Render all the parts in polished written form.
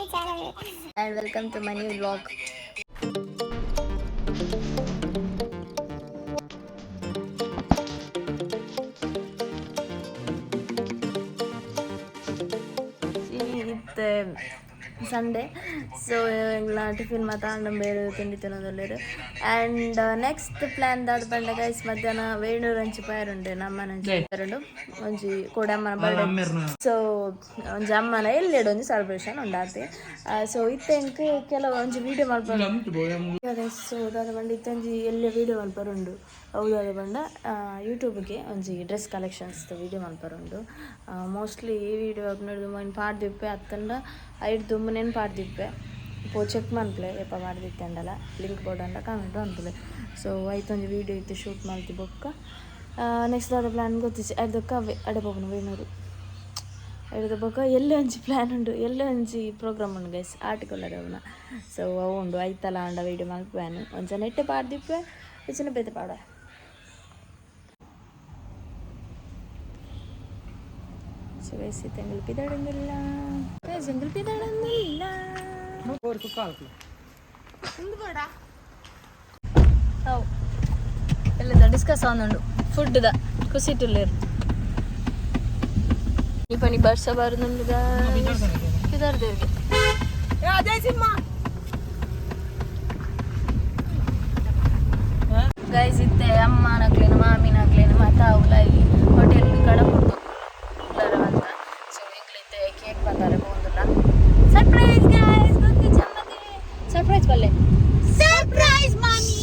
my channel and welcome to my new vlog. Sunday, so tiffin matandam beru tindi tinodalleru and next plan dad banda guys madhyana venu ranchi payarunde namma nanchi payarundu onji kodamma birthday so onji ammana elledu onji celebration undate so ittenke kelavu onji video malparu guys so dad banda ittenji elle video malparundu ಹೌದಾದ ಬಂಡ ಯೂಟ್ಯೂಬ್ಗೆ ಒಂಜಿ dress collections video ಮಲ್ಪರುಂಡು mostly ಈ video ನೋಡಿದು ಮೊಯ್ನು ಪಾಡ್ದಿಪ್ಪೆ ಅತ್ತಂಡ ಐದು ದುಮ್ಮನೇನು ಪಾಡ್ದಿಪ್ಪೆ ಪೋ check ಮನ್ಪ್ಲೆ ಎಪ್ಪ ಮಾಡ್ದಿತ್ತಂಡಲ್ಲ link board ಅಂಡ comment ಅನ್ಪಲೆ so ಐತೊಂದು video ಇತ್ತು shoot ಮಾಡ್ತಿ ಬೊಕ್ಕ ನೆಕ್ಸ್ಟ್ ಅದ ಪ್ಲ್ಯಾನ್ ಗೊತ್ತಿಸಿ ಅದಕ್ಕ ಅಡೆ ಪೋಪನ ವೇಣೂರು ಹಿಡಿದ ಬೊಕ್ಕ ಎಲ್ಲೇ ಒಂಜಿ ಪ್ಲ್ಯಾನ್ ಉಂಡು ಎಲ್ಲೇ ಒಂಜಿ ಪ್ರೋಗ್ರಾಮ್ ಉಂಡು ಗೈಸ್ ಆರ್ಟಿಕಲ್ ಅವನ ಸೊ ಅವು ಉಂಡು ಐತಲ್ಲ ಅಂಡ ವೀಡಿಯೋ ಮಲ್ಪೇನು ಒಂಚ ನೆಟ್ಟೆ ಪಾಡ್ದಿಪ್ಪೆ ಹೆಚ್ಚಿನ ಬೇತೆ ಪಾಡ guys tengal pidadanilla guys tengal pidadanilla porku kalku undu boda how ella discuss aanundu food da kusitulleru ipani barsa barundu ga kidar derge e ajay simma guys itte amma naklena mami naklena mata ulai hotel kada surprise guys ಬಂದು ಚಮ್ಮನೆ surprise ಬಲ್ಲೆ surprise ಮಾಮಿ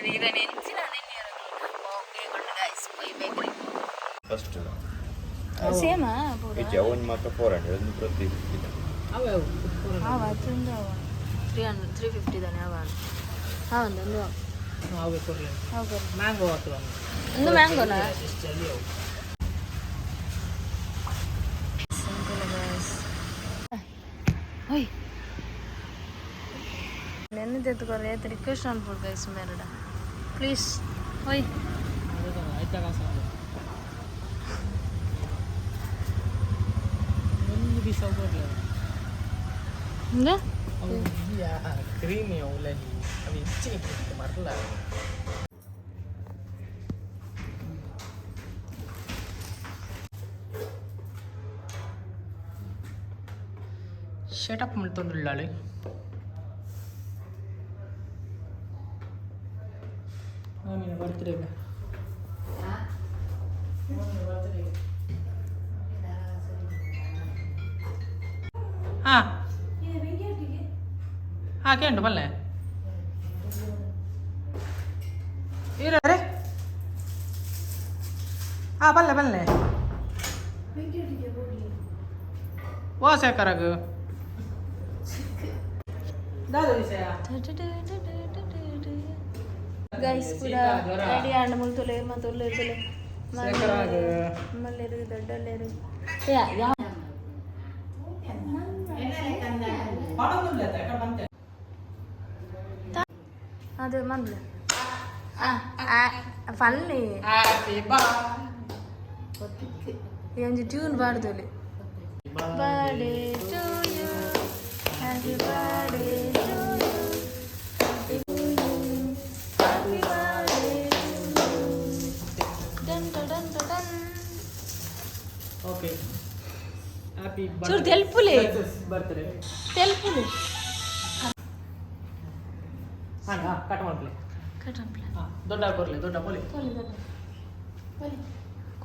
ನೀರ ನೆಂಚಿನ ನೆನ್ನಿರು okay ಕೊಂಡು guys Pai bakery first ಸೇಮ ಇಚೆ ಅವನ್ ಮಾತ್ರ 400 ಒಂದು ಪ್ರತಿ ಅವ ಚಂದ 300 350 ದನೆ ಅವ ಒಂದು ಅವ ಕೊರ್ಲೆ ಅವ ಮ್ಯಾಂಗೋ ಆತು ಒಂದು ಮ್ಯಾಂಗೋನಾ Oi. Nene detu kar re request on for guys merada. Please. Oi. Aita ka sa. Nene bi sa kar le. Nga? Oh iya, creamy Woolen. Abi cheap marla. Setup ಮಾಡ್ತೊಂದಿಲ್ಲಾಳೆ ಮಾಮಿನ ಬರ್ತ್ಡೇಗೆ ಹಾಂ ಹಾಂ ಕೇಂಟು ಬಲ್ಲೆ ಇರೇ ಹಾಂ ಬಲ್ಲೆ ಬಲ್ಲೆ ವಾಸ ಕರಗು ಗೈಸ್ ಕೂಡ ರೆಡಿ ಆಂಡ ಮುಲ್ತುಲೆ ಮತ್ತೊಲ್ಲೆ ಇರ್ತಲೆ ಮಲ್ಲೆ ಇರು ದೊಡ್ಡಲ್ಲೆ ಇರು ಅದು ಮಂದ್ಲೆ ಫಲ್ಲಿ ಒಂಜಿ ಟ್ಯೂನ್ ಬಾಡ್ದೊಲಿ birthday to you happy birthday to you happy birthday to you ಡನ್ ಡನ್ ಡನ್ ಓಕೆ ಹ್ಯಾಪಿ ಬರ್ಡೇ ಚೂರು ತೆಲ್ಪುಲೆ ಬರ್ತ್ಡೇ ತೆಲ್ಪುಲೆ ಹಾ ಕಟ್ ಮಾಡ್ಲೆ ಹಾ ದೊಡ್ಡ ಕೊರ್ಲೆ ದೊಡ್ಡ ಪೊಲಿ ಪೊಲಿ ದೊಡ್ಡ ಪೊಲಿ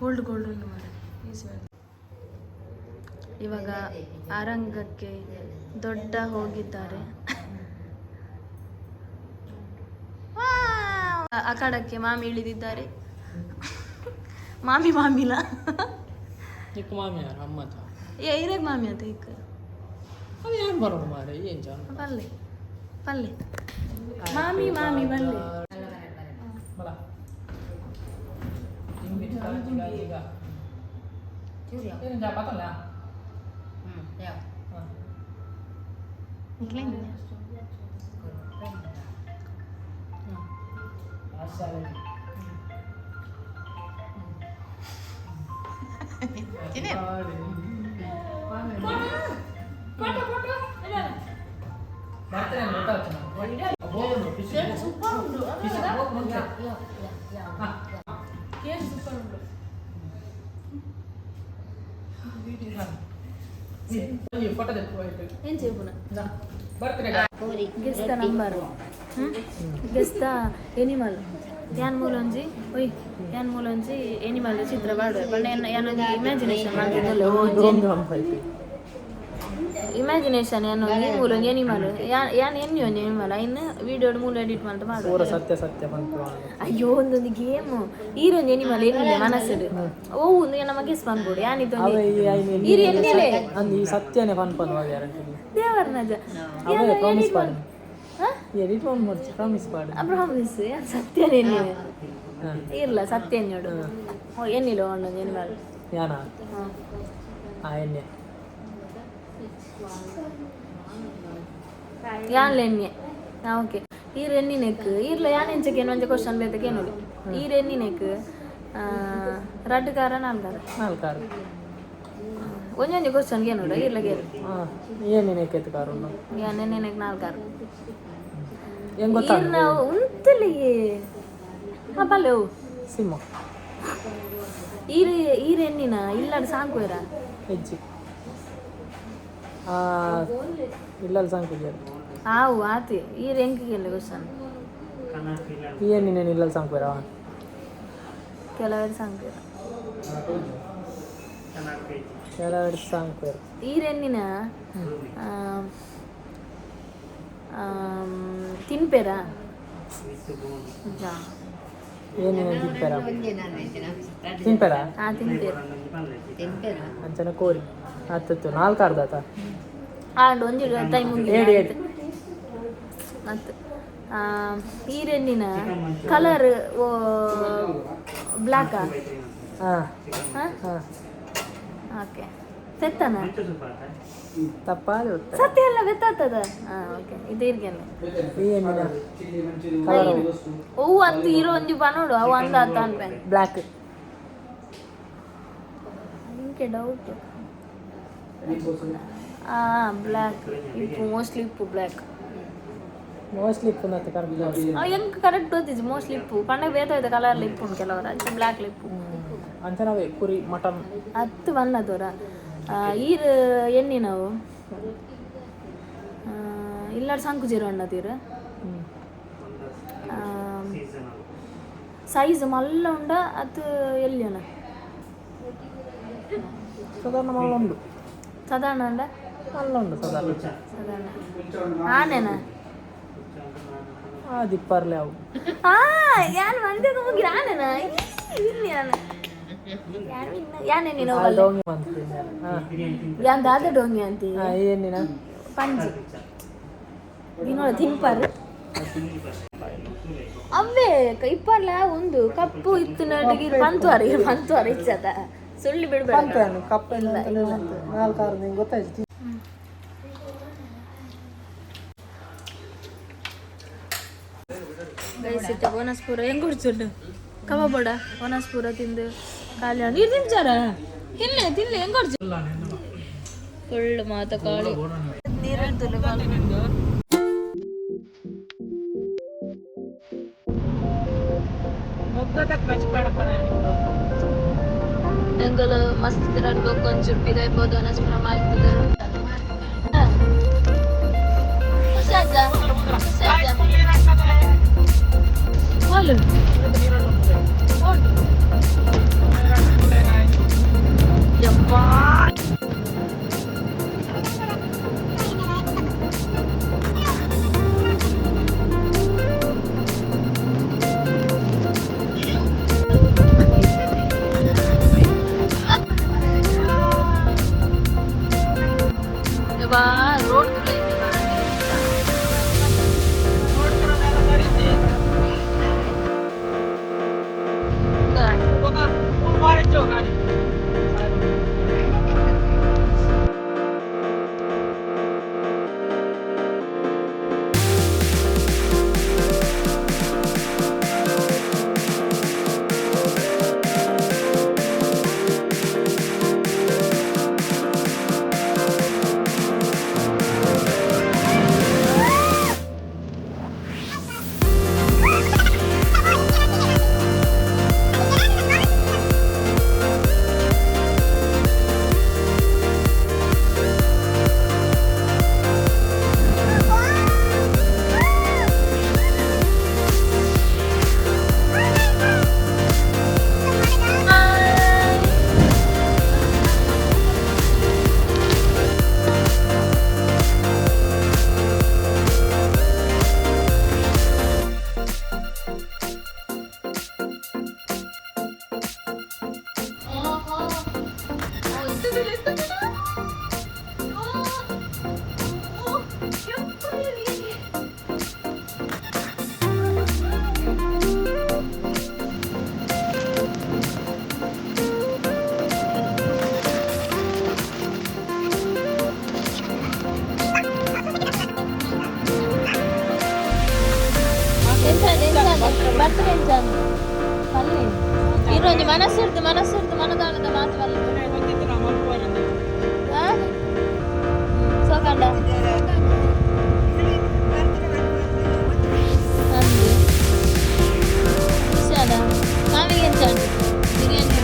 ಗೋಲ್ಡ್ ಗೋಲ್ಡ್ ಉಂಟು ಮಾರೆ ಈಸಿ ಇವಾಗ ಆರಂಗಕ್ಕೆ ದೊಡ್ಡ ಹೋಗಿದ್ದಾರೆ ಅಖಾಡಕ್ಕೆ ಮಾಮಿ ಇಳಿದಿದ್ದಾರೆ ಮಾಮಿ ಮಾಮಿಲ ಇಕ್ಕ ಮಾಮಿ ಯಾರು ಅಮ್ಮ ಇರಗ್ ಮಾಮಿ ಆತ ಇಕ್ಕ ಅದು ಏನು ಬರೋದು ಮಾರೆ ಏನು ಜಾನ ಪಲ್ಲೆ ಪಲ್ಲೆ ಮಾಮಿ ಮಾಮಿ ಬಲ್ಲೆ ಬಲ ಇಂಗ್ಲಿಷ್ ಕಾಲೇಜಿಗ ಏನು ಜಾ ಪತ್ತಲ್ಲ ya iklan asal ini ಬರ್ತಾರೆ ಗೊತ್ತಾಗ್ತದೆ ಸೂಪರ್ ಉಂಟು ಕೇಕ್ ಸೂಪರ್ ಉಂಟು ಫೋಟೋ ಏನ್ చేయబున ಬರ್ತಾರೆ guess the number guess the animal ಯಾನ್ ಮೂಲೊಂಜಿ ಒಯ್ ಯಾನ್ ಮೂಲೊಂಜಿ ಎನಿಮಲ್ ಚಿತ್ರ ಬಾಡು ಬಣ್ಣ ಯಾನೊಂಜಿ ಇಮ್ಯಾಜಿನೇಷನ್ ಮಾಡ್ತಿದ್ದಲ್ಲ ಇಮ್ಯಾಜಿನೇಷನ್ ಯಾನೊಂಜಿ ಮೂಲೊಂಜಿ ಎನಿಮಲ್ ಯಾನ್ ಎನ್ನಿ ಒಂಜಿ ಎನಿಮಲ್ ಐನ್ ವಿಡಿಯೋಡ್ ಮೂಲ ಎಡಿಟ್ ಮಾಡ್ತ ಮಾಡು ಪೂರ ಸತ್ಯ ಸತ್ಯ ಬಂತು ಅಯ್ಯೋ ಒಂದೊಂದು ಗೇಮ್ ಈರೊಂಜಿ ಎನಿಮಲ್ ಎನ್ನಿಲೆ ಮನಸ್ಸಡು ಓ ಒಂದು ನಮ್ಮ ಗೆಸ್ ಮಾಡ್ಬೋದು ಯಾನಿತ್ತು ಈರು ಎನ್ನಿಲೆ ಈ ಸತ್ಯನೇ ಪನ್ಪಲ್ವಾ ಗ್ಯಾರಂಟಿ ದೇವರ್ನಜ ಅವೇ ಪ್ರಾಮಿಸ್ ಪಾಡು ಎಡಿಟ್ ಮಾಡ್ಬೋದು ಪ್ರಾಮಿಸ್ ಪಾಡು ಪ್ರಾಮಿಸ್ ಸತ್ಯನೇ ಎನ್ನಿಲೆ ಇರ್ಲ ಸತ್ಯ ಎನ್ನೋಡು ಎನ್ನಿಲ್ಲ ಒಂದೊಂದು ಎನಿಮಲ್ ಯಾನಾ ಎಣ್ಣೆ ಯಾನ್ಲ ಎಣ್ಣೆ ಓಕೆ ಈರು ಎಣ್ಣಿನೆಕ್ ಈರ್ಲ ಯಾನ್ ಎಂಚಕ್ಕೆ ಒಂಜ ಕ್ವಶನ್ ಬೇತಕ್ಕೆ ನೋಡಿ ಈರು ಎಣ್ಣಿನೆಕ್ ರಡ್ಡು ಕಾರ ನಾಲ್ಕಾರು ಒಂಜೊಂಜಿ ಕ್ವಶನ್ಗೆ ನೋಡ ಈರ್ಲ ಗೇರು ಏನೇನಕ್ಕೆ ಕಾರು ಯಾನ್ ಎಣ್ಣೆನೆಕ್ ನಾಲ್ಕಾರು ಹೆಂಗ್ ಗೊತ್ತಾ ಈರ್ನ ಉಂತಲಿ ಪಲ್ಲೆವು ಸಿಂಹ ಈರು ಎಣ್ಣಿನ ಇಲ್ಲಾಡು ಸಾಂಕುವೆರ ಹೆಜ್ಜಿ ಇಲ್ಲಲ್ಲಿ ಸಾಂಕಿದ್ದಾರೆ ಆವು ಆತಿ ಈರು ಎಂಕಿಗೆಲ್ಲ ಕ್ವಶನ್ ಏನೇನೇನು ಇಲ್ಲಲ್ಲಿ ಸಾಂಕ್ಬೇರ ಕೆಲವರು ಸಾಂಕುವೆರ ಕೆಲವರು ಸಾಂಕ್ಬೇರ ಈರೆನ್ನಿನ ತಿನ್ಪೇರ ಏನೇನು ತಿಂಪೇರ ತಿಂಪೇರ ತಿನ್ಪೇರ ಅಂಚನ ಕೋರಿ ಹತ್ತತ್ತು ನಾಲ್ಕಾರ್ದ ಆತ ಒಂಜಿ ಟೈಮ್ ಮತ್ತು ಈರೆನ್ನಿನ ಕಲರ್ ಬ್ಲ್ಯಾಕಾ ಓಕೆ ಸೆತ್ತನ ತಪ್ಪಾದ ಸತ್ಯ ಎಲ್ಲ ಗೊತ್ತಾಗ್ತದ ಓಕೆ ಇದು ಇರ್ಗೆಲ್ಲ ಈ ಎಣ್ಣಿನ ಹೂವು ಅಂತ ಇರೋ ಒಂಜಿ ನೋಡು ಅವು ಅಂದ ಅಂತ ಅನ್ಪೇನೆ ಬ್ಲ್ಯಾಕ್ ನಿಂಗೆ ಡೌಟ್ ಬ್ಲ್ಯಾಕ್ ಇಪ್ಪು ಮೋಸ್ಟ್ಲಿ ಇಪ್ಪು ಬ್ಲ್ಯಾಕ್ ಮೋಸ್ಟ್ಲಿ ಇಪ್ಪುನತ್ತೆ ಕರೆಕ್ಟ್ ಹೆಂಗೆ ಕರೆಕ್ಟ್ ಗೊತ್ತಿದ್ದು ಮೋಸ್ಟ್ಲಿ ಇಪ್ಪು ಪಂಡ ಬೇತಾಯ್ತು ಕಲರ್ ಇಪ್ಪು ಕೆಲವರು ಅಂಚೆ ಬ್ಲ್ಯಾಕ್ ಇಪ್ಪು ಅಂಚನವೇ ಕುರಿ ಮಟನ್ ಹತ್ತು ಬಣ್ಣದವರ ಈರು ಎಣ್ಣೆ ನಾವು ಇಲ್ಲಾಡು ಸಂಕುಜಿರು ಅಣ್ಣತೀರು ಸೈಜ್ ಮಲ್ಲ ಉಂಡ ಅದು ಎಲ್ಲಿಯನ ಸಾಧಾರಣ ಮಲ್ಲ ಉಂಡು ಸಾಧಾರಣ ಉಂಡ ಮಲ್ಲ ಉಂಡು ಸಾಧಾರಣ ಸಾಧಾರಣ ಆನೆನ ದಿಪ್ಪರ್ಲೆ ಅವು ಯಾನ್ ಮಂದ್ಯದ ಹೋಗಿ ಆನೆನ ಇಲ್ಲಿ ಆನೆ ಯಾನೆ ನೀನು ಡೋಂಗಿ ಬಂತು ಯಾನ್ ದಾದ ಡೋಂಗಿ ಅಂತಿ ಏನಿನ ಪಂಜಿ ನೀನು ತಿನ್ಪಾರು ಅವೇ ಇಪ್ಪಲ್ಲ ಒಂದು ಕಪ್ಪು ಇತ್ತು ನಡಿಗೆ ಪಂತುವಾರ ಇಚ್ಚದ ಸುಳ್ಳಿ ಬಿಡ್ಬೇಡ ಕಪ್ಪ ನಾಲ್ಕಾರು ನಿಂಗೆ ಗೊತ್ತಾಯ್ತು ಗೈಸಿಟ್ಟ ಬೋನಸ್ಪುರ ಹೆಂಗ್ ಕುಡ್ಸುಂಡು ಕಬಾಬೋಡ ಬೋನಸ್ಪುರ ತಿಂದು ಖಾಲಿ ನೀರು ತಿಂಚಾರ ತಿನ್ಲೆ ಹೆಂಗ್ ಕೊಡ್ಸು ಸುಳ್ಳು ಮಾತ ಕಾಳಿ ನೀರಂತಲ್ಲ ಎಂಗಲ ಮಸ್ತ್ ತಿರಡ್ಬೇಕು ಒಂಚೂರು ಪಿದಾಯ್ಬೋದು ಬೋನಸ್ಪುರ ಮಾಡ್ತದೆ ಹಾಲು ಯಪ್ಪಾ ರೋಡ್ ಬರ್ತಾರೆ ಅಂಚಂದು ಅಲ್ಲಿ ಇನ್ನೊಂದು ಮನಸ್ಸಿರ್ದು ಮನದಾಳದ ಮಾತು ಬಲ್ಲ ಸೋಕಂಡ ಅಂದು ವಿಷಾದ ಮಾವಿಗೆ ಎಂಚಂಡು ಬಿರಿಯಾನಿ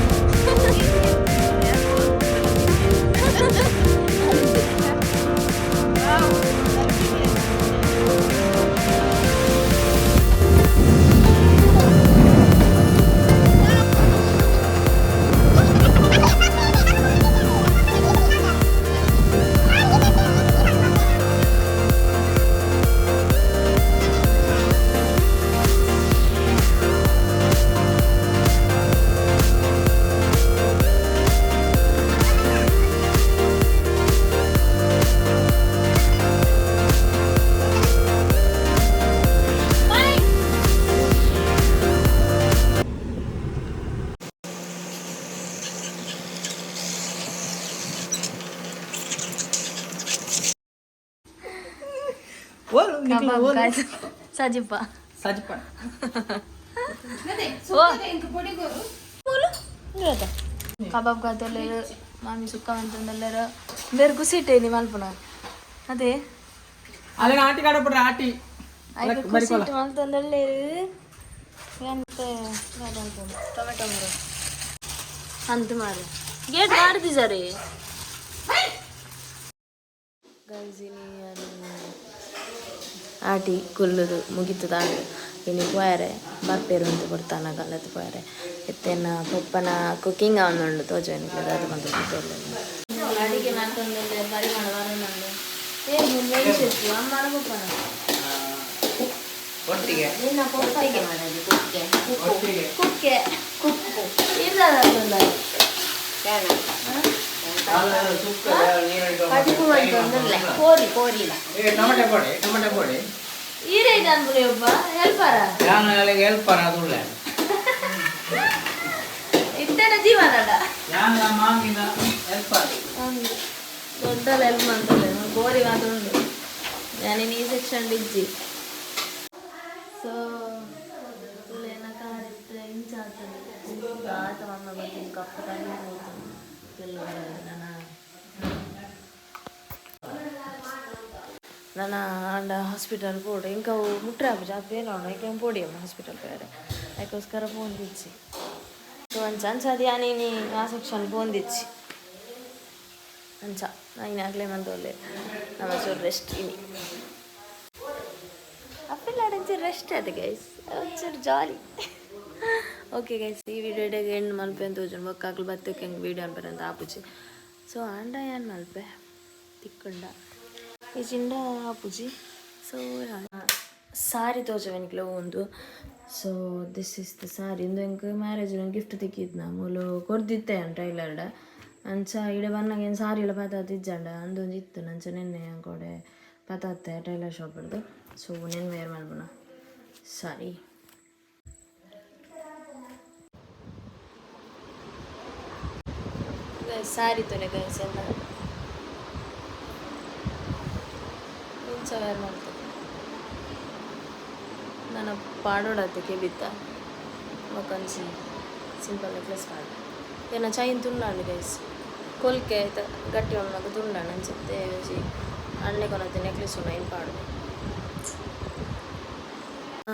ಸಜಿಪ್ಪ ಕಬಾಬ್ ಕಾತೊಲ್ಲೇರು ಮಾಮಿ ಸುಕ್ಕ ಅಂತಂದಲ್ಲೇರು ಬೇರೆ ಕುಸಿಟ್ಟೆ ನೀ ಮಲ್ಪುನ ಅದೇ ಆಯ್ತು ಕುಸಿಟ್ಟು ಮಲ್ತಂದಲ್ಲೇರು ಎಂತ ಟೊಮೆಟೊ ಮರ ಅಂತ ಮಾರು ಗೇಟ್ ಮಾಡಿದಿ ಸರಿ ಗೈಸಿನಿ ಆಟಿ ಕುಲ್ಲುದು ಮುಗಿತು ತಾಂಡು ಇನ್ನು ಪೋಯರೆ ಬರ್ಪೇರು ಅಂತ ಕೊಡ್ತಾನ ಕಲ್ಲತ್ತು ಪೋಯರೆ ಎತ್ತೇನ ಪಪ್ಪನ ಕುಕ್ಕಿಂಗ್ ಅವನುಂಡು ತೋಜನಿಲ್ಲ ಅದು ಬಂದು ಅಡಿಗೆ ಮಾಡ್ಕೊಂಡಲ್ಲಿ ಪರಿಮಾಣ ಬರೋಣಂದು ಏನು ಮೆಣಸಿಟ್ಟು ಅಮ್ಮನ ಪಪ್ಪನ ನಿನ್ನ ಪೊಟ್ಟಿಗೆ ಕುಕ್ಕೆ ಕುಕ್ಕು ಇಲ್ಲ ಇತ್ತೇನ ಜೀವನ ದೊಡ್ಡ ಹೆಲ್ಪ್ ಮಾಡ್ತಾರೆ ಗೋರಿ ಮಾತ್ರ ಉಂಟು ഞാനിനി ഈ സെക്ഷൻ ഇജ്ജി ಸೊ ತುಲೇನ ಕಾಡಿತ್ತು ಇಂಚಾಗ್ತದೆ ಆತ ಮಮ್ಮ ಬರ್ತೀನಿ ಕಪ್ಪು ಕಣ್ಣು ಹೋಗ್ತಾನೆ ನಾನು ಅಂಡ ಹಾಸ್ಪಿಟಲ್ ಪೋಡು ಇಂಕ ಮುಟ್ರಾಪು ಜಾಪಿ ಏನೋಣ ಇಂಕ ಪೋಡಿಯಮ್ಮ ಹಾಸ್ಪಿಟಲ್ ಪೇರೆ ಅದಕ್ಕೋಸ್ಕರ ಪೋಂದಿಚ್ಚಿ ಅಂಚ ಅಂಚದು ಯಾನೀನಿ ಆ ಸೆಕ್ಷನ್ ಪೋಂದಿಚ್ಚಿ ಅಂಚ ನಾನು ಆಗಲೇ ಮಂದೋಲೆ ನಮ್ಮ ಚೂರು ರೆಸ್ಟ್ ಇನಿ ಅಪ್ಪೆಲ್ಲಾಡಂಚೂರು ರೆಸ್ಟ್ ಅದು ಗೈಸ್ ಒಂಚೂರು ಜಾಲಿ ಓಕೆ ಗೈಸ್ ಈ ವಿಡಿಯೋಗೆ ಎಂಡ್ ಮಲ್ಪೆ ಅಂತ ತೋಜನ್ ಬೊಕ್ಕಾಗ್ಲು ಬತ್ತಕ್ಕೆ ಹೆಂಗೆ ವೀಡಿಯೋ ಅನ್ಬರಂತ ಆಪುಜಿ ಸೊ ಅಂಡ ಏನು ಮಲ್ಪೆ ತಿಕ್ಕಂಡ ಈ ಚಿಂಡ ಆಪುಜಿ ಸೊ ಸಾರಿ ತೋಜವೆನಿಕ್ಲ ಒಂದು ಸೊ ದಿಸ್ ಇಸ್ ದ ಸಾರಿ ಇಂದು ಹೆಂಗೆ ಮ್ಯಾರೇಜ್ ಗಿಫ್ಟ್ ತಿಕ್ಕಿದ್ನ ಮೂಲು ಕೊರ್ದಿತ್ತೆ ಟೈಲರ್ಡ ಅಂಚ ಇಡೆ ಬನ್ನಾಗ ಏನು ಸಾರಿ ಎಲ್ಲ ಪತಾತ ಇಜ್ಜಂಡ ಅಂದೊಂದು ಇತ್ತು ನಂಚ ನೆನ್ನೆ ಅಂಕೋಡೆ ಪತಾತ್ತೆ ಟೈಲರ್ ಶಾಪ್ ಹಿಡ್ದು ಸೊ ನೆನ್ ವೇರ್ ಮಾಡ್ಬೋಣ ಸಾರಿ ಸಾರಿ ತೊನೆ ಗೈಸ್ ಎಲ್ಲ ಇಂಚ ವೇರ್ ಮಾಡ್ತೇನೆ ನನ್ನ ಪಾಡೋಡತ್ತಕ್ಕೆ ಬಿತ್ತ ಮಕ್ಕನ್ಸಿ ಸಿಂಪಲ್ ನೆಕ್ಲೆಸ್ ಪಾಡ ಏನ ಚೈನ್ ತುಂಡಾಂಡು ಗೈಸ್ ಕೊಲ್ಕೆ ಆಯ್ತು ಗಟ್ಟಿ ಒಮ್ಮಗ ತುಂಡಾಂಡು ಅನ್ಸುತ್ತೆ ಅಣ್ಣೆ ಕೊನತ್ತೆ ನೆಕ್ಲೆಸ್ ಉಂಡ ಏನು ಪಾಡು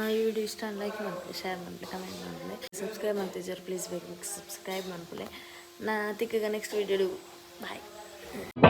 ಈ ವಿಡಿಯೋ ಇಷ್ಟ ಲೈಕ್ ಮಾಡ್ಕೊಳ್ಳಿ ಶೇರ್ ಮಾಡ್ಕೊಳ್ಳಿ ಕಮೆಂಟ್ ಮಾಡ್ಕೊಳ್ಳಿ ಸಬ್ಸ್ಕ್ರೈಬ್ ಮಾಡ್ತಿದ್ದಾರೆ ಪ್ಲೀಸ್ ಬೇಕು ಸಬ್ಸ್ಕ್ರೈಬ್ ಮಾಡ್ಕೊಳ್ಳಿ ನಾ ತಿಕ್ಕಗ ನೆಕ್ಸ್ಟ್ ವಿಡಿಯೋ ಬಾಯ್